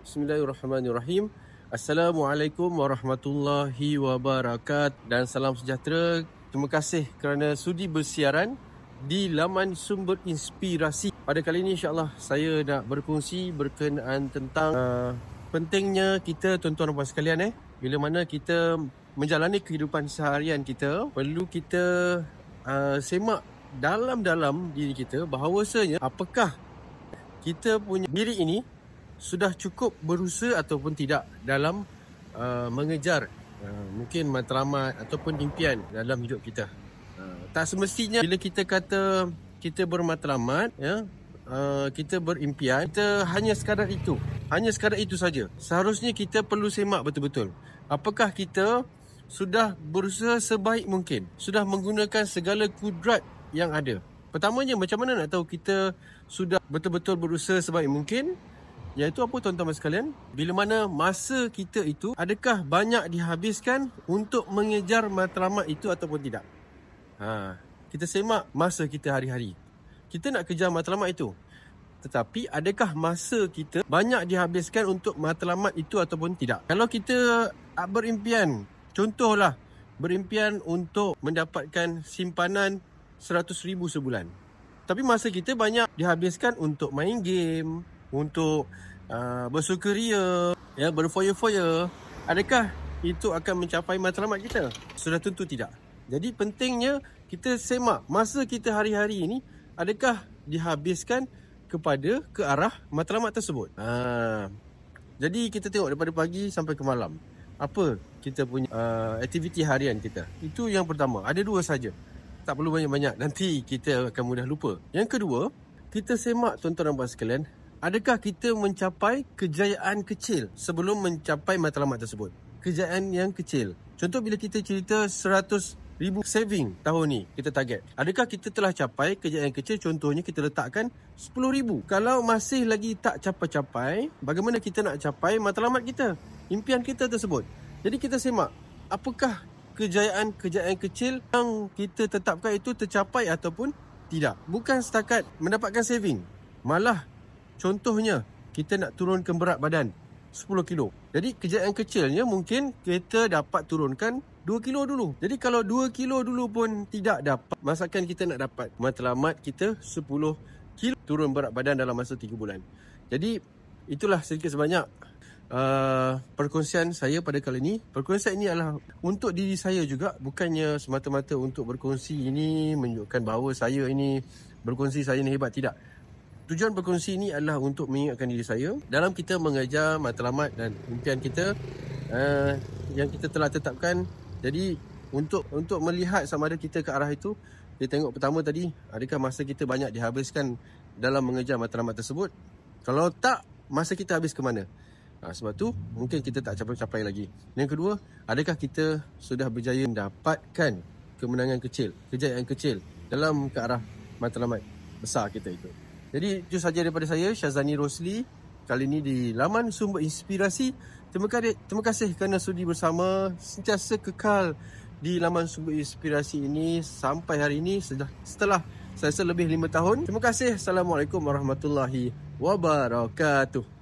Bismillahirrahmanirrahim. Assalamualaikum warahmatullahi wabarakatuh dan salam sejahtera. Terima kasih kerana sudi bersiaran di laman sumber inspirasi. Pada kali ini insya-Allah saya nak berkongsi berkenaan tentang pentingnya kita tuan-tuan dan puan sekalian bila mana kita menjalani kehidupan seharian kita, perlu kita semak dalam-dalam diri kita bahawasanya apakah kita punya diri ini sudah cukup berusaha ataupun tidak dalam mengejar mungkin matlamat ataupun impian dalam hidup kita. Tak semestinya bila kita kata kita bermatlamat, kita berimpian, kita hanya sekadar itu saja. Seharusnya kita perlu semak betul-betul. Apakah kita sudah berusaha sebaik mungkin, sudah menggunakan segala kudrat yang ada. Pertamanya, macam mana nak tahu kita sudah betul-betul berusaha sebaik mungkin? Iaitu apa tuan-tuan sekalian? Bila mana masa kita itu adakah banyak dihabiskan untuk mengejar matlamat itu ataupun tidak? Kita semak masa kita hari-hari. Kita nak kejar matlamat itu. Tetapi adakah masa kita banyak dihabiskan untuk matlamat itu ataupun tidak? Kalau kita berimpian, contohlah berimpian untuk mendapatkan simpanan 100,000 sebulan. Tapi masa kita banyak dihabiskan untuk main game, untuk bersukaria, berfoya-foya. Adakah itu akan mencapai matlamat kita? Sudah tentu tidak. Jadi pentingnya kita semak masa kita hari-hari ini adakah dihabiskan ke arah matlamat tersebut. Jadi kita tengok daripada pagi sampai ke malam, apa kita punya aktiviti harian kita. Itu yang pertama. Ada dua saja. Tak perlu banyak-banyak, nanti kita akan mudah lupa. Yang kedua, kita semak tuan-tuan dan puan sekalian, adakah kita mencapai kejayaan kecil sebelum mencapai matlamat tersebut? Kejayaan yang kecil. Contoh bila kita cerita 100,000 saving tahun ni, kita target. Adakah kita telah capai kejayaan kecil? Contohnya kita letakkan 10,000. Kalau masih lagi tak capai-capai, bagaimana kita nak capai matlamat kita, impian kita tersebut? Jadi kita semak, apakah kejayaan kecil yang kita tetapkan itu tercapai ataupun tidak. Bukan setakat mendapatkan saving. Malah contohnya kita nak turunkan berat badan 10 kilo. Jadi kejayaan kecilnya mungkin kita dapat turunkan 2 kilo dulu. Jadi kalau 2 kilo dulu pun tidak dapat, masakan kita nak dapat matlamat kita 10 kilo turun berat badan dalam masa 3 bulan. Jadi itulah sedikit sebanyak perkongsian saya pada kali ini. Perkongsian ini adalah untuk diri saya juga, bukannya semata-mata untuk berkongsi ini menunjukkan bahawa saya ini berkongsi saya ni hebat, tidak. Tujuan berkongsi ini adalah untuk mengingatkan diri saya dalam kita mengejar matlamat dan impian kita yang kita telah tetapkan. Jadi untuk melihat sama ada kita ke arah itu, kita tengok pertama tadi, adakah masa kita banyak dihabiskan dalam mengejar matlamat tersebut? Kalau tak, masa kita habis ke mana? Sebab tu mungkin kita tak capai-capai lagi. Yang kedua, adakah kita sudah berjaya mendapatkan kemenangan kecil, kejayaan kecil dalam ke arah matlamat besar kita itu. Jadi itu sahaja daripada saya, Syazani Rosli, kali ini di laman sumber inspirasi. Terima kasih kerana sudi bersama, sentiasa kekal di laman sumber inspirasi ini sampai hari ini setelah saya lebih 5 tahun. Terima kasih. Assalamualaikum warahmatullahi wabarakatuh.